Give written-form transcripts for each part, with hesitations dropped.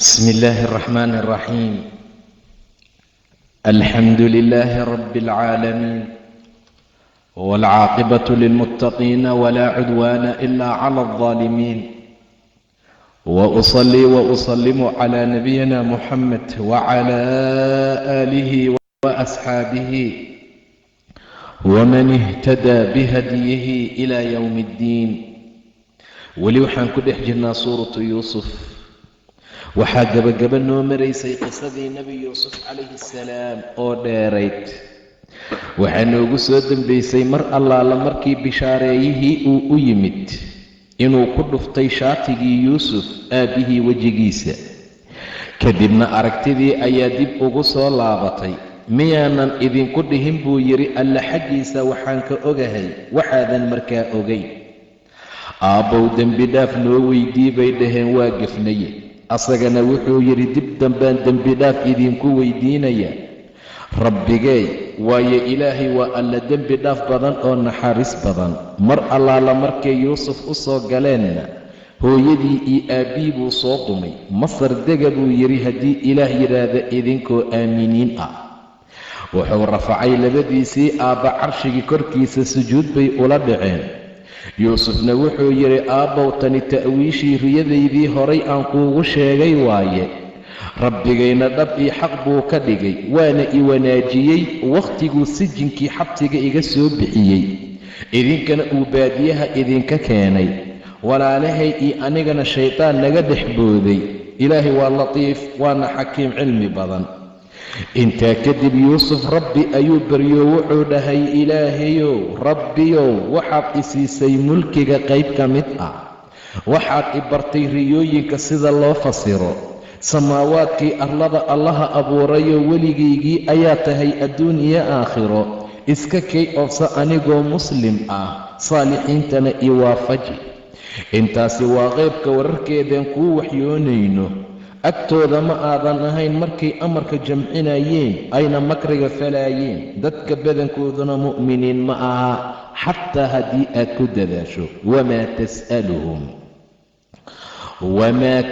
بسم الله الرحمن الرحيم. الحمد لله رب العالمين، والعاقبة للمتقين ولا عدوان إلا على الظالمين، وأصلي وأسلم على نبينا محمد وعلى آله وأصحابه ومن اهتدى بهديه إلى يوم الدين. weli waxaan ku dhex jirnaa suuratu yuusuf. waxaa gabagaba noo maraysay qisadii nebi yuusuf calayhi salaam oo dheerayd. waxaa noogu soo dambaysay mar allaala markii bishaareeyihii uu u yimid inuu ku dhuftay shaatigii yuusuf aabbihii wejigiisa. kadibna aragtidii ayaa dib ugu soo laabatay. miyaanan idinku dhihin buu yidhi, alla xaggiisa waxaan ka ogahay waxaadan markaa ogayn. aabbow dembi dhaaf noo weydii bay dhaheen, waa gefnaye. asagana wuxuu yidhi, dib dambaan dembi dhaaf idinku weydiinaya rabbigeey, waayo ilaahay waa alla dembi dhaaf badan oo naxariis badan. mar allaala markay yuusuf u soo galeenna hooyadii iyo aabbihii buu soo dumay. masar dega buu yidhi haddii ilaah yidhaahda idinkoo aaminiin ah. wuxuu rafacay labadiisii aabba carshigii korkiisa, sujuud bay ula dhaceen. yuusufna wuxuu yidhi, aabbow tani ta'wiishii riyadaydii horay aan kuugu sheegay waaye. rabbigayna dhab ii xaq buu ka dhigay, waana i wanaajiyey wakhtiguu sijinkii xabsiga iga soo bixiyey, idinkana uu baadiyaha idinka keenay. walaalahay iyo anigana shaydaan naga dhex booday. ilaahay waa latiif, waana xakiim cilmi badan. intaa kadib yuusuf rabbi ayuu baryo, wuxuu dhahay, ilaahayow rabbiyow, waxaad i siisay mulkiga qayb ka mid ah. waxaad i bartay riyooyinka sida loo fasiro. samaawaadkii arlada allaha abuurayoo weligaygii ayaa tahay adduun iyo aakhiro. iska kay oobsa anigoo muslim ah, saalixiintana i waafaji. intaasi waa qaybka wararkeedaan kuu waxyoonayno. agtooda ma aadan ahayn markay amarka jamcinayeen ayna makriga falaayeen. dadka badankooduna mu'miniin ma aha, xataa haddii aad ku dadaasho. wamaa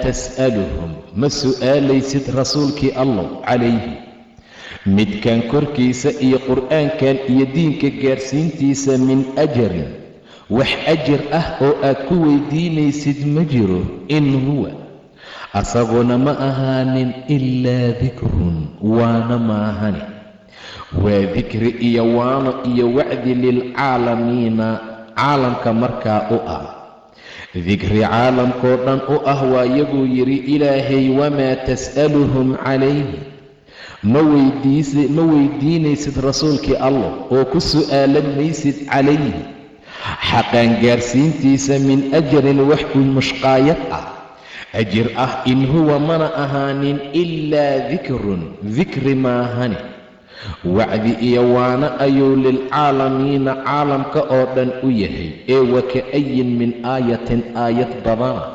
tas'aluhum ma su'aalaysid rasuulkii allah calayhi, midkan korkiisa iyo qur'aankan iyo diinka gaarsiintiisa, min ajarin wax ajir ah oo aad ku weydiinaysid ma jiro. in huwa asaguna ma ahaanin ilaa dikrun, waana maahani. waa dikri iyo waano iyo wacdi lilcaalamiina, caalamka markaa u ah. dikri caalamkoo dhan u ah waayaguu yidhi ilaahay, wamaa tas'aluhum calayhi, ma weydiinaysid rasuulkii allah oo ku su'aalan maysid calayhi xaqaan gaarsiintiisa min ajarin wax u mushqaayad ah, ajir ah. in huwa mana ahaanin ilaa dikrun, dikri maahani. wacdi iyo waana ayuu lilcaalamiina, caalamka oo dhan u yahay. ee waka'ayin min aayatin, aayad badana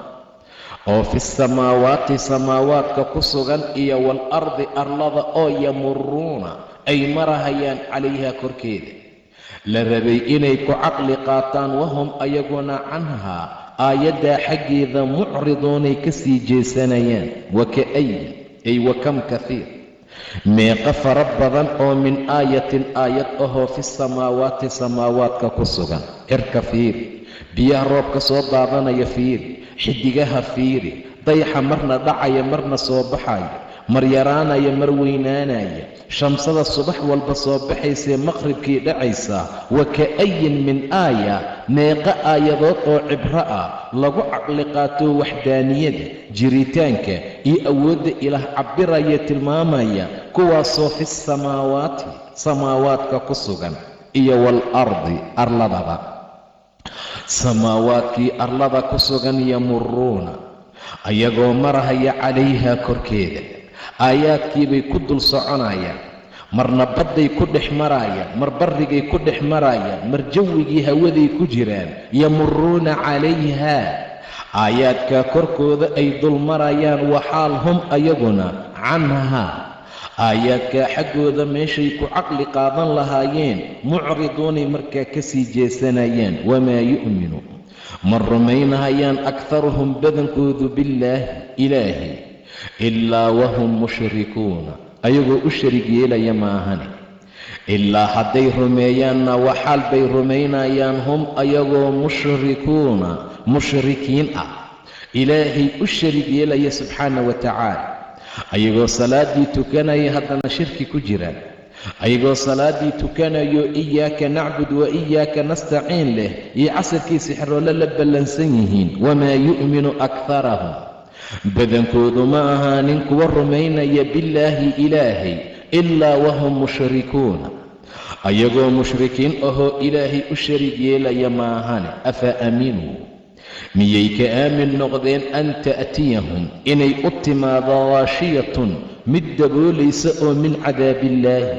oo fi samaawaati, samaawaadka ku sugan, iyo waalardi, arlada oo yamuruuna ay marahayaan calayha korkeeda. la rabay inay ku caqli qaataan, wahum ayaguna canhaa, aayaddaa xaggeeda mucridoonay ka sii jeesanayaan. waka'ayin ay wakam kaiir, meeqa fara badan oo min aayatin, aayad ahoo fi samaawaati, samaawaadka ku sugan. cirka fiiri, biyaha roobka soo daadanaya fiiri, xidigaha fiiri, dayaxa marna dhacaya marna soo baxaya, mar yaraanaya mar weynaanaya, shamsada subax walba soo baxaysee maqribkii dhacaysaa. waka'ayin min aaya, meeqa aayadood oo cibro ah lagu caqli qaato waxdaaniyada, jiritaanka iyo awoodda ilaah cabbiraya, tilmaamaya, kuwaasoo fi samaawaati, samaawaadka ku sugan, iyo waalardi, arladaba. samaawaadkii arlada ku sugan, yamuruuna ayagoo marahaya calayha korkeeda. aayaadkiibay ku dul soconayaan, marna badday ku dhex maraayaan, mar barrigay ku dhex maraayaan, mar jawigii hawaday ku jiraan. yamuruuna calayha, aayaadkaa korkooda ay dul marayaan. waxaal hum ayaguna canhaa, aayaadkaa xaggooda meeshay ku caqli qaadan lahaayeen, mucriduunay markaa ka sii jeesanayaan. wamaa yu'minu ma rumaynahayaan akharuhum badankoodu billaahi, ilaahay ilaa wahum mushrikuuna ayagoo u sharig yeelaya maahane. ilaa hadday rumeeyaanna waxaal bay rumaynayaan hum ayagoo mushrikuuna mushrikiin ah, ilaahay u sharig yeelaya subxaana wa tacaala. ayagoo salaaddii tukanaya haddana shirki ku jiraan, ayagoo salaaddii tukanayo iyaaka nacbud wa iyaaka nastaciin leh iyo casirkii sixroole la ballansan yihiin. wamaa yu'minu akharahum badankoodu ma ahaanin kuwa rumaynaya billaahi ilaahay ilaa wahum mushrikuuna ayagoo mushrikiin ahoo ilaahay u sharig yeelaya maahane. afa aaminuu miyay ka aamin noqdeen an ta'tiyahum inay u timaado ghaashiyatun mid daboolaysa oo min cadaabillaahi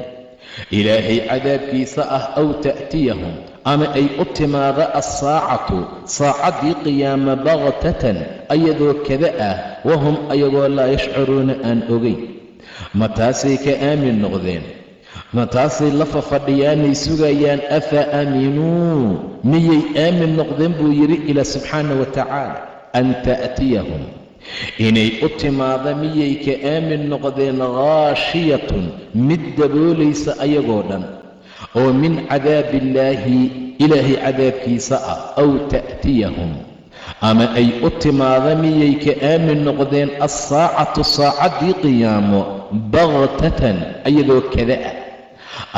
ilaahay cadaabkiisa ah, aw ta'tiyahum ama ay u timaado assaacatu saacaddii qiyaama baghtatan ayadoo kada ah, wahum ayagoo laa yashcuruuna aan ogayn. ma taasay ka aamin noqdeen? ma taasay la fafadhiyaanay sugayaan? afa aaminuu miyay aamin noqdeen buu yidhi ilaa subxaana wa tacaala an ta'tiyahum inay u timaado miyay ka aamin noqdeen ghaashiyatun mid daboolaysa ayagoo dhan oo min cadaabillaahi ilaahay cadaabkiisa ah, aw ta'tiyahum ama ay u timaado miyay ka aamin noqdeen assaacatu saacaddii qiyaamo baghtatan ayadoo kada ah,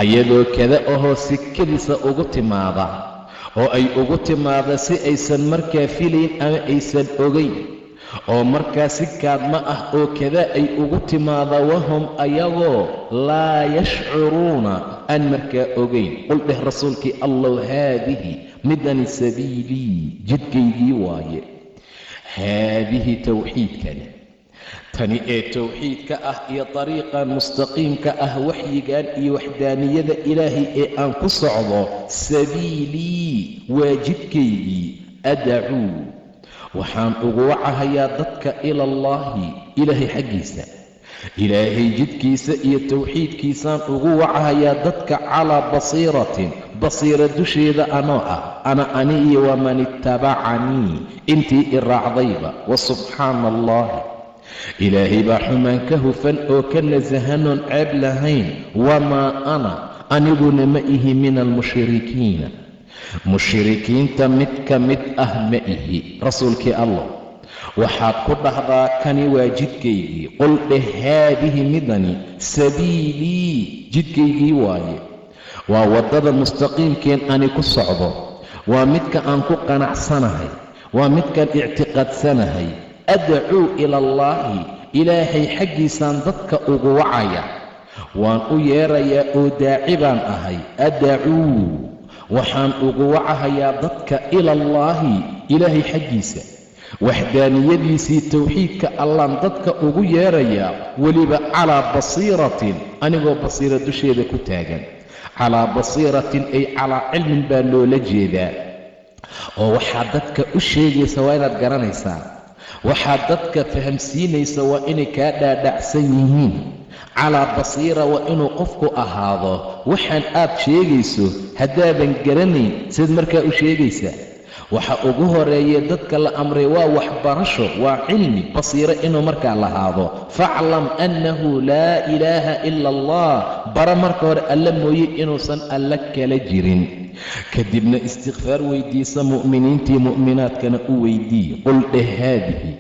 ayadoo kada ahoo si kedisa ugu timaada oo ay ugu timaada si aysan markaa filayn ama aysan ogayn, oo markaa si kaadma ah oo kada ay ugu timaada wahum ayagoo laa yashcuruuna aan markaa ogayn. qul dheh rasuulkii allow haadihi midani sabiilii jidkaygii waaye. haadihi tawxiidkani tani ee tawxiidka ah iyo dariiqan mustaqiimka ah, waxyigan iyo waxdaaniyada ilaahay ee aan ku socdo, sabiilii waa jidkaygii. adacuu waxaan ugu wacahayaa dadka ila allaahi ilaahay xaggiisa, ilaahay jidkiisa iyo tawxiidkiisaan ugu wacahayaa dadka calaa basiiratin basiira dusheeda anoo ah, ani iyo waman ittabacanii intii i raacdayba. wa subxaana allahi ilaahay baa xumaan ka hufan oo ka nasahanoon ceeb lahayn. wamaa ana aniguna ma ihi min almushrikiina mushrikiinta mid ka mid ah ma ihi. rasuulkii allah waxaad ku dhahdaa kani waa jidkaygii. qul dheh haadihi midani sabiilii jidkaygii waaye, waa waddada mustaqiimkeen ani ku socdo, waa midka aan ku qanacsanahay, waa midkaan ictiqaadsanahay. adacuu ila allaahi ilaahay xaggiisaan dadka ugu wacaya, waan u yeerayaa oo daaci baan ahay. adacuu waxaan ugu wacahayaa dadka ila allaahi ilaahay xaggiisa, waxdaaniyadiisii tawxiidka allaan dadka ugu yeerayaa, weliba calaa basiiratin anigoo basiira dusheeda ku taagan. calaa basiiratin ay calaa cilmin baa loola jeedaa, oo waxaad dadka u sheegaysa waa inaad garanaysaa, waxaad dadka fahamsiinaysa waa inay kaa dhaadhacsan yihiin. calaa basiira waa inuu qofku ahaado waxaan aad sheegayso haddaadan garanayn sidaad markaa u sheegaysaa. waxa ugu horeeye dadka la amray waa waxbarasho, waa cilmi, basiiro inuu markaa lahaado. faclam annahu laa ilaaha ila allah, bara marka hore alla mooye inuusan alla kala jirin. kadibna istikfaar weydiisa mu'miniintii mu'minaadkana u weydiiye. qul dheh haadihi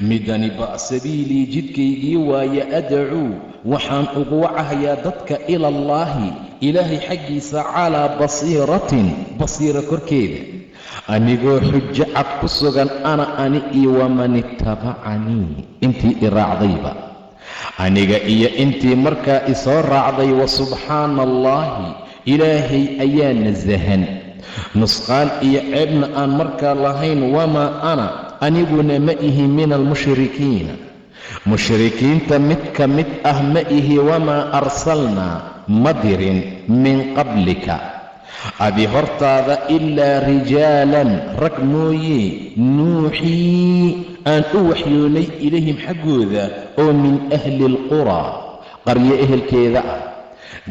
midani ba sabiilii jidkaygii waaye. adacuu waxaan ugu wacahayaa dadka ila allaahi ilaahay xaggiisa calaa basiiratin basiiro korkeeda, anigoo xujo cad ku sugan. ani iyo waman ittabacanii intii i raacdayba, aniga iyo intii markaa isoo raacday. wa subxaana allaahi ilaahay ayaa nasahan, nusqaan iyo ceebna aan markaa lahayn. wamaa ana aniguna ma ihi min almushrikiina mushrikiinta mid ka mid ah ma ihi. wamaa arsalnaa ma dirin min qablika adi hortaada ilaa rijaalan rag mooye nuuxii aan u waxyoonay ilayhim xaggooda oo min ahli alquraa qaryo ehelkeeda ah,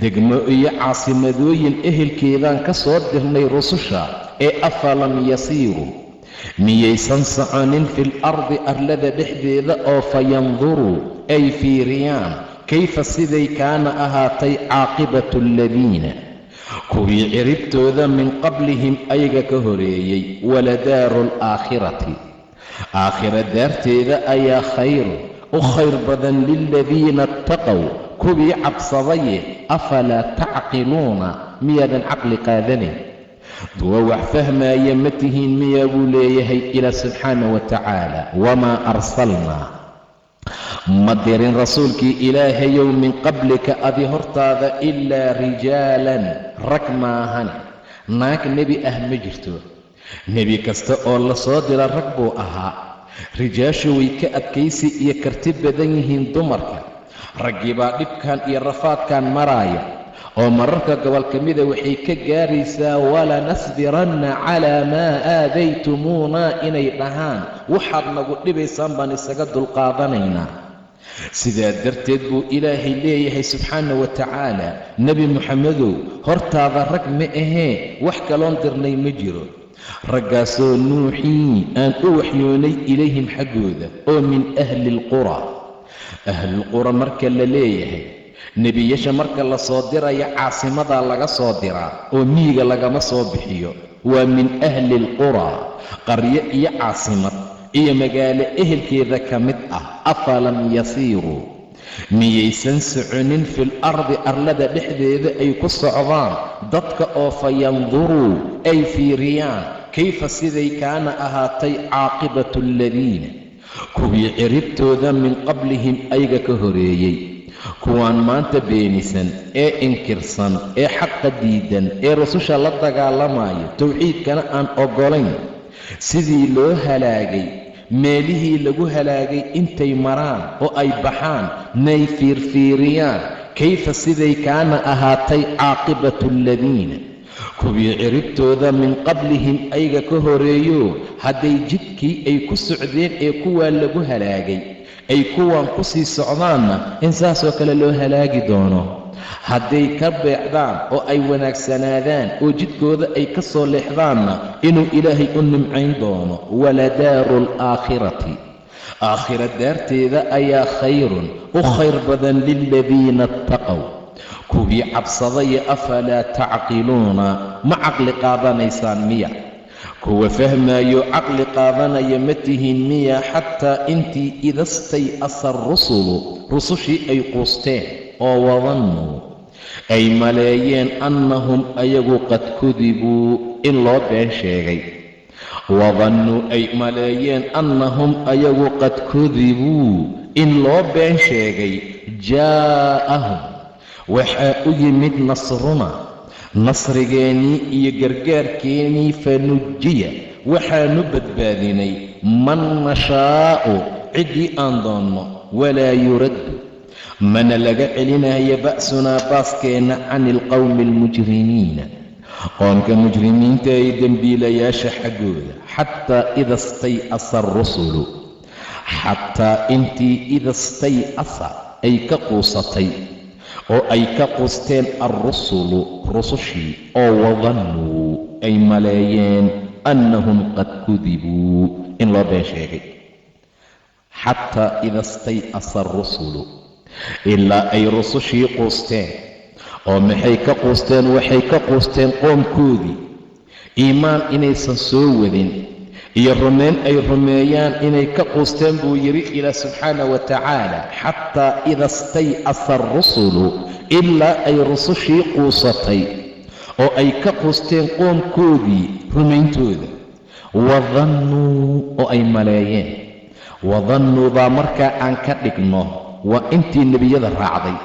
degmo iyo caasimadooyin ehelkeedaan ka soo dirnay rususha. ee afalam yasiiruu miyaysan soconin fil ardi arlada dhexdeeda oo fayanduruu ay fiiriyaan kayfa siday kaana ahaatay caaqibatu aladiina kuwii ciribtooda min qablihim ayaga ka horeeyey. waladaaru alaakhirati aakhira daarteeda ayaa khayru u khayr badan liladiina attaqow kuwii cabsadaye afalaa tacqiluuna miyaadan caqli qaadanayn? duwa wax fahmaaya ma tihiin miyaa buu leeyahay ilaa subxaana wa tacaala. wamaa arsalnaa ma dirin rasuulkii ilaahayow min qablika adi hortaada ilaa rijaalan rag maahane. naag nebi ah ma jirto. nebi kasta oo la soo dira rag buu ahaa. rijaashu way ka adkaysi iyo karti badan yihiin dumarka. raggii baa dhibkan iyo rafaadkan maraaya oo mararka gobol ka mida waxay ka gaaraysaa walanasbiranna calaa maa aadaytumuuna inay dhahaan waxaad nagu dhibaysaan baan isaga dulqaadanaynaa. sidaa darteed buu ilaahay leeyahay subxaana wa tacaala, nebi moxamedow hortaada rag ma ahee wax kaloon dirnay ma jiro. raggaasoo nuuxii aan u waxyoonay ilayhim xaggooda oo min ahli alqura. ahlulqura marka la leeyahay nebiyasha marka la soo diraya caasimadaa laga soo diraa oo miyiga lagama soo bixiyo. waa min ahli alqura, qaryo iyo caasimad iyo magaalo ehelkeeda ka mid ah. afalam yasiiruu miyaysan soconin fil ardi arlada dhexdeeda ay ku socdaan dadka oo fayanduruu ay fiiriyaan kayfa siday kaana ahaatay caaqibatu aladiina kuwii ciribtooda min qablihim ayaga ka horeeyey. kuwaan maanta beenisan ee inkirsan ee xaqa diidan ee rususha la dagaalamayo towxiidkana aan oggolayn, sidii loo halaagay meelihii lagu halaagay intay maraan oo ay baxaan nay fiirfiiriyaan kayfa siday kaana ahaatay caaqibatu aladiina kuwii ciribtooda min qablihim ayaga ka horeeyo. hadday jidkii ay ku socdeen ee kuwaa lagu halaagay ay kuwaan ku sii socdaanna in saasoo kale loo halaagi doono. hadday ka beecdaan oo ay wanaagsanaadaan oo jidkooda ay ka soo leexdaanna inuu ilaahay u nimcayn doono. waladaaru alaakhirati aakhira daarteeda ayaa khayrun u khayr badan liladiina attaqow kuwii cabsadaya. afalaa tacqiluuna ma caqli qaadanaysaan miya? kuwa fahmaayo caqli qaadanaya ma tihiin miya? xataa intii idastay'asa rusulu rusushii ay quusteen oo wadannuu ay maleeyeen annahum ayagu qad kudibuu in loo been sheegay. wadannuu ay maleeyeen annahum ayagu qad kudibuu in loo been sheegay. jaa'ahum waxaa u yimid nasruna nasrigeennii iyo gargaarkeennii fanujiya waxaanu badbaadinay man nashaa'u ciddii aan doonno. walaa yuraddu mana laga celinayo ba'sunaa baaskeenna cani alqowmi almujrimiina qoomka mujrimiinta ay dembiilayaasha xaggooda. xataa ida stay'asa arusulu xataa intii ida stay'asa ay ka quusatay oo ay ka quusteen alrusulu rusushii oo wadannuu ay maleeyeen annahum qad kudibuu in loo been sheegay. xataa ida stay'asa arusulu ilaa ay rusushii quusteen. oo maxay ka quusteen? waxay ka quusteen qoomkoodii iimaan inaysan soo wadin iyo rumayn ay rumeeyaan inay ka quusteen buu yidhi ilaah subxaana wa tacaala. xataa ida stay'asa arusulu ilaa ay rusushii quusatay oo ay ka quusteen qoomkoodii rumayntooda. wadannuu oo ay maleeyeen. wadannuudaa markaa aan ka dhigno waa intii nebiyada raacday.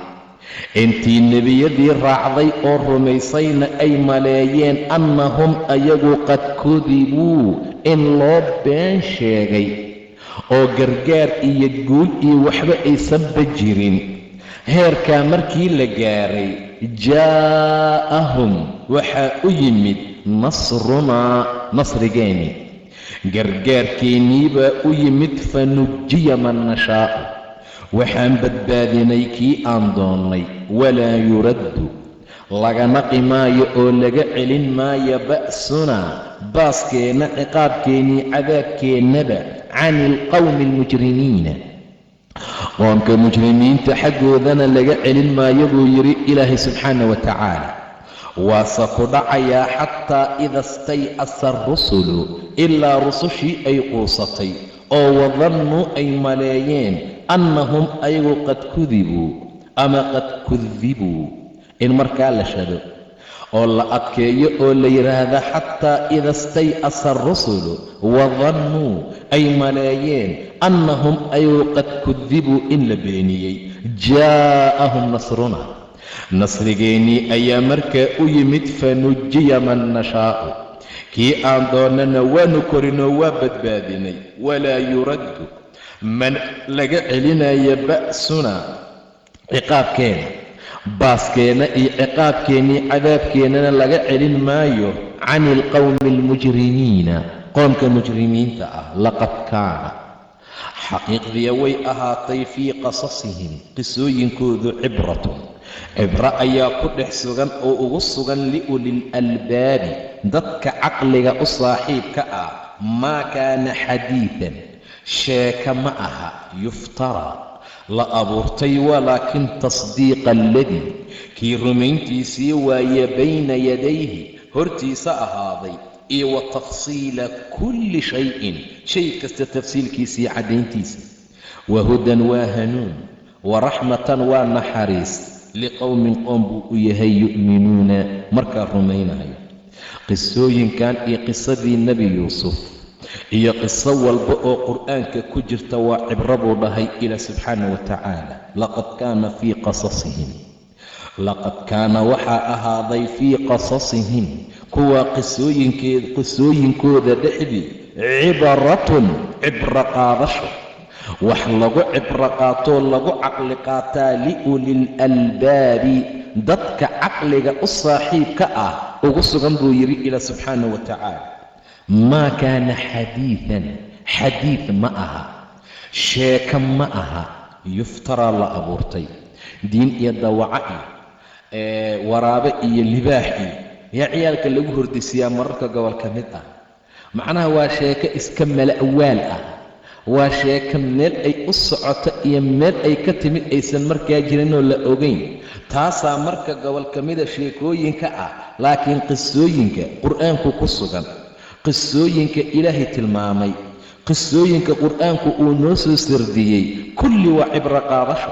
intii nebiyadii raacday oo rumaysayna ay maleeyeen annahum ayagu qad kudibuu in loo been sheegay oo gargaar iyo guul iyo waxba aysanba jirin. heerkaa markii la gaaray jaa'ahum waxaa u yimid nasrunaa nasrigeenni gargaarkeennii baa u yimid fanujiya man nashaa'u waxaan badbaadinay kii aan doonnay. walaa yuraddu laga naqi maayo oo laga celin maayo ba'sunaa baaskeenna ciqaabkeennii cadaabkeennaba cani ilqowmi almujrimiina qoomka mujrimiinta xaggoodana laga celin maayo buu yidhi ilaahay subxaana wa tacaala. waase ku dhacayaa xataa ida stay'asa arusulu ilaa rusushii ay quusatay oo wadannuu ay maleeyeen annahum ayagu qad kudibuu ama qad kudibuu in markaa la shado oo la adkeeyo oo la yidhaahda xataa ida stay'asa arusulu wadannuu ay maleeyeen annahum ayagu qad kudibuu in la beeniyey jaa'ahum nasruna nasrigeennii ayaa markaa u yimid fanujiya man nashaa'u kii aan doonnana waanu korinoo waa badbaadinay walaa yuraddu man laga celinayo ba'sunaa ciqaabkeena baaskeenna iyo ciqaabkeennii cadaabkeennana laga celin maayo cani ilqowmi almujrimiina qoomka mujrimiinta ah. laqad kaana xaqiiqdiya way ahaatay fii qasasihim qisooyinkoodu cibratun cibro ayaa ku dhex sugan oo ugu sugan liulil albaabi dadka caqliga u saaxiibka ah. maa kaana xadiidan sheeka ma aha yuftara la abuurtay walaakin tasdiiqa aladii kii rumayntiisii waaye bayna yadayhi hortiisa ahaaday iyo wa tafsiila kulli shayin shay kasta tafsiilkiisii caddayntiisa. wahudan waa hanuun waraxmatan waa naxariis liqowmin qoom buu u yahay yu'minuuna markaa rumaynayo. qisooyinkan iyo qisadii nebi yuusuf iyo qiso walba oo qur'aanka ku jirta waa cibro buu dhahay ilaa subxaana wa tacaala. laqad kaana waxaa ahaaday fii qasasihim kuwa qisooyinkooda dhexdii cibaratun cibro qaadasho wax lagu cibro qaatoo lagu caqli qaataa liulil albaabi dadka caqliga u saaxiibka ah ugu sugan buu yidhi ilaa subxaana wa tacaala. maa kaana xadiidan xadiid ma aha sheeka ma aha yuftaraa la abuurtay diin iyo dawaco iyo waraabe iyo libaax iyo yaa ciyaalka lagu hordisiyaa mararka gobol ka mid ah. macnaha waa sheeko iska mala'waal ah, waa sheeko meel ay u socoto iyo meel ay ka timid aysan markaa jirinoo la ogayn. taasaa marka gobol ka mida sheekooyinka ah. laakiin qisooyinka qur'aanku ku sugan, qisooyinka ilaahay tilmaamay, qisooyinka qur'aanku uu noo soo sardiyey kulli waa cibro qaadasho.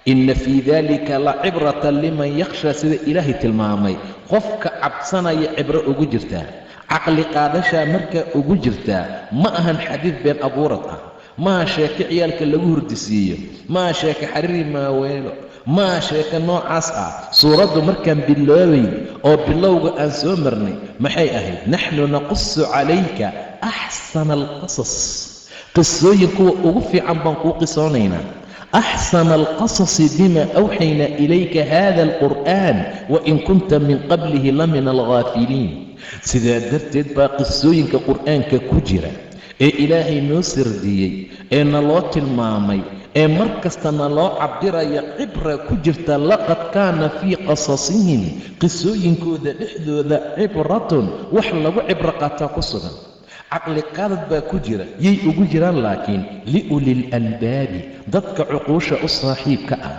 inna fii daalika la cibratan liman yakhshaa sida ilaahay tilmaamay. qofka cabsanaya cibro ugu jirtaa, caqli qaadashaa markaa ugu jirtaa. ma ahan xadiid been abuurad ah, maaha sheeko ciyaalka lagu hurdisiiyo, maaha sheeko xariiri maaweelo, maaha sheeko noocaas ah. suuraddu markaan biloobayn oo bilowga aan soo marnay maxay ahayd? naxnu naqusu calayka axsana alqasas, qisooyin kuwa ugu fiican baan kuu qisoonaynaa. axsana alqasasi bima awxaynaa ilayka hada alqur'aan wain kunta min qablihi la min alghaafiliin. sidaa darteed baa qisooyinka qur'aanka ku jira ee ilaahay noo sardiyey ee naloo tilmaamay ee mar kastana loo cabiraya cibra ku jirta. laqad kaana fii qasasihim qisooyinkooda dhexdooda cibratun wax lagu cibro qaataa ku sugan. caqli qaadad baa ku jira. yay ugu jiraan laakiin liulil albaabi dadka cuquusha u saaxiibka ah,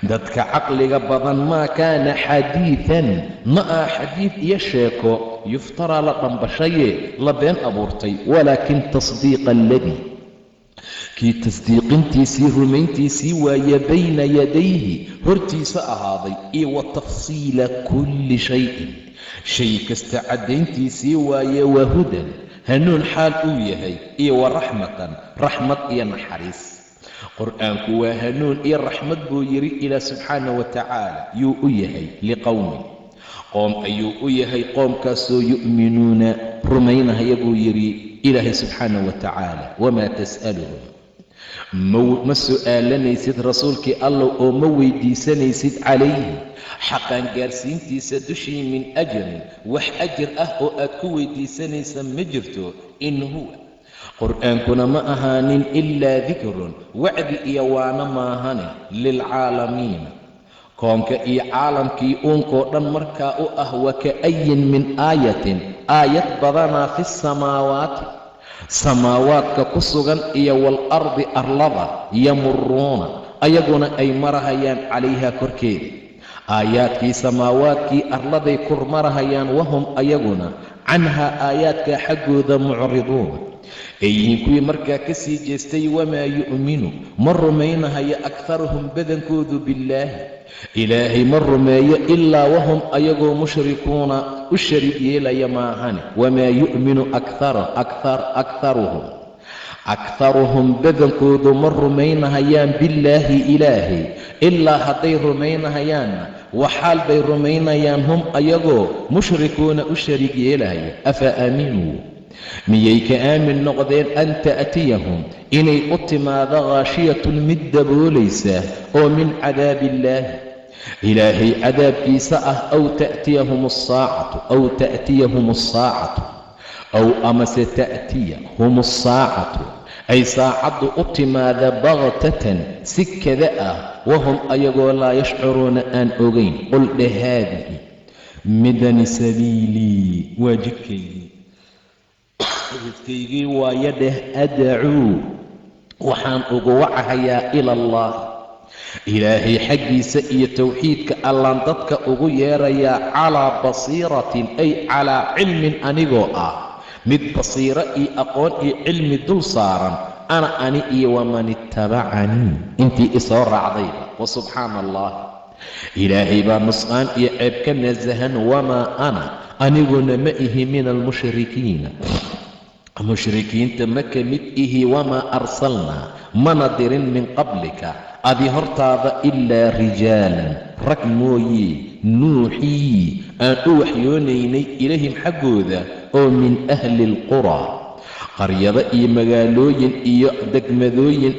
dadka caqliga badan. maa kaana xadiidan ma aha xadiid iyo sheeko yuftaraa la dhambashaye la been abuurtay. walaakin tasdiiqa aladii kii tasdiiqintiisii rumayntiisii waaye bayna yadayhi hortiisa ahaaday iyo wa tafsiila kulli shayin shay kasta caddayntiisii waaye. wahudan hanuun xaal uu yahay iyo waraxmatan raxmad iyo naxariis. qur'aanku waa hanuun iyo raxmad buu yidhi ilaa subxaana wa tacaala. yuu u yahay liqowmin qoom ayuu u yahay qoomkaasoo yu'minuuna rumaynahaya buu yidhi ilaahay subxaana wa tacaala. wamaa tas'aluhum ma su'aalanaysid rasuulkii allow oo ma weydiisanaysid calayhi xaqaan gaarsiintiisa dushii min ajrin wax ajir ah oo aad ku weydiisanaysa ma jirto. in huwa qur'aankuna ma ahaanin ilaa dikrun wacdi iyo waana maahane lilcaalamiina koonka iyo caalamkii uunkoo dhan markaa u ah waka'ayin min aayatin aayad badanaa fi samaawaati samaawaadka ku sugan iyo waalardi arlada yamuruuna ayaguna ay marahayaan calayhaa korkeeda aayaadkii samaawaadkii arladay kor marahayaan wahum ayaguna canhaa aayaadkaa xaggooda mucriduuna ay yihiin kuwii markaa ka sii jeestay wamaa yu'minu ma rumaynahayo akharuhum badankoodu billaahi ilaahay ma rumeeyo ilaa wahum ayagoo mushrikuuna u sharig yeelaya maahane wamaa yu'minu akharuhum badankoodu ma rumaynahayaan billaahi ilaahay ilaa hadday rumaynahayaanna waxaal bay rumaynayaan hum ayagoo mushrikuuna u sharig yeelaya afa aaminuu miyay ka aamin noqdeen an ta'tiyahum inay u timaado ghaashiyatun mid daboolaysa oo min cadaabillaahi ilaahay cadaabkiisa ah aw ta'tiyahum asaacatu aw amase ta'tiyahum asaacatu ay saacaddu u timaada baghtatan si kada ah wahum ayagoo laa yashcuruuna aan ogayn qul dheh haadihi midani sabiilii waa jidkaygii waayo dheh adacuu waxaan ugu wacahayaa ila allah ilaahay xaggiisa iyo towxiidka allaan dadka ugu yeerayaa calaa basiiratin ay calaa cilmin anigoo ah mid basiiro iyo aqoon iyo cilmi dul saaran ana ani iyo waman ittabacanii intii isoo raacdayba wasubxaana allah ilaahay baa nusqaan iyo ceeb ka nasahan wamaa ana aniguna ma ihi min almushrikiina mushrikiinta ma ka mid ihi wamaa arsalnaa mana dirin min qablika adi hortaada ilaa rijaalan rag mooye nuuxii aan u waxyoonaynay ilayhim xaggooda oo min ahli alquraa qaryado iyo magaalooyin iyo degmadooyin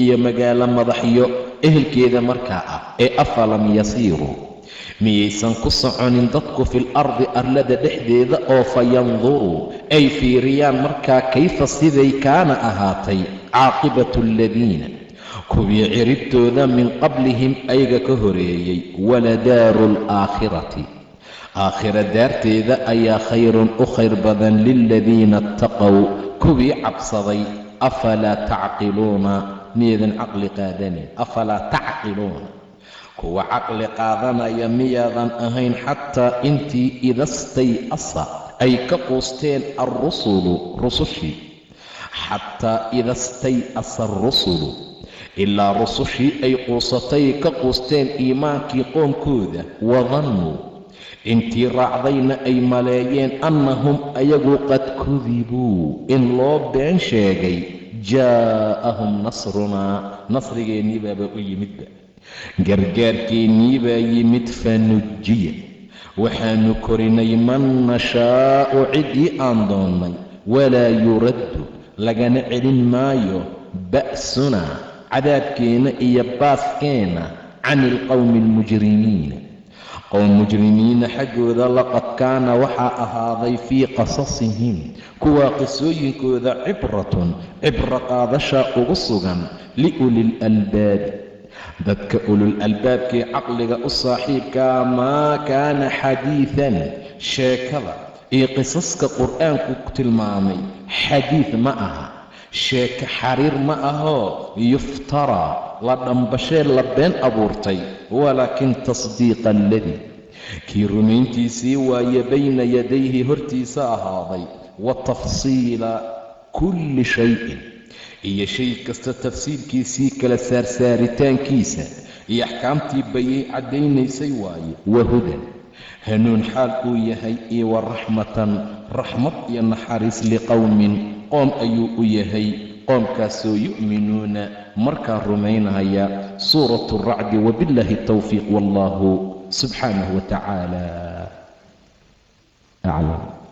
iyo magaalo madaxyo ehelkeeda markaa ah ee afalam yasiiruu miyaysan ku soconin dadku fil ardi arlada dhexdeeda oo fayanduruu ay fiiriyaan markaa kayfa siday kaana ahaatay caaqibatu aladiina kuwii ciribtooda min qablihim ayaga ka horeeyey waladaaru alaakhirati aakhira daarteeda ayaa khayrun u khayr badan liladiina attaqow kuwii cabsaday afalaa tacqiluuna miyaydan caqli qaadanin afalaa tacqiluuna kuwa caqli qaadanaya miyaadan ahayn xataa intii idastay'asa ay ka quusteen alrusulu rusushii xataa idastay'asa arusulu ilaa rusushii ay quusatay ka quusteen iimaankii qoomkooda wadannuu intii raacdayna ay maleeyeen annahum ayagu qad kudibuu in loo been sheegay jaa'ahum nasrunaa nasrigeennii baaba u yimidba gargaarkeennii baa yimid fanujiya waxaanu korinay man nashaa'u ciddii aan doonnay walaa yuraddu lagana celin maayo ba'sunaa cadaabkeenna iyo baaskeenna cani alqowmi almujrimiina qowm mujrimiina xaggooda laqad kaana waxaa ahaaday fii qasasihim kuwaa qisooyinkooda cibratun cibro qaadashaa ugu sugan liuli lalbaabi dadka ulul albaabkii caqliga u saaxiibkaa maa kaana xadiidan sheekada iyo qisaska qur'aanku tilmaamay xadiid ma aha sheeko xariir ma ahoo yuftaraa la dhambashee la been abuurtay walaakin tasdiiqa aladii kii rumayntiisii waaye bayna yadayhi hortiisa ahaaday wa tafsiila kulli shayin iyo shay kasta tafsiirkiisii kala saarsaaritaankiisa iyo axkaamtii bayay caddaynaysay waaye wahudan hanuun xaal uu yahay iyo waraxmatan raxmad iyo naxariis liqowmin qoom ayuu u yahay qoomkaasoo yu'minuuna markaa rumaynaya suuratu racdi wabiاllaahi towfiiq wallahu subxaanahu wa tacaala aclam.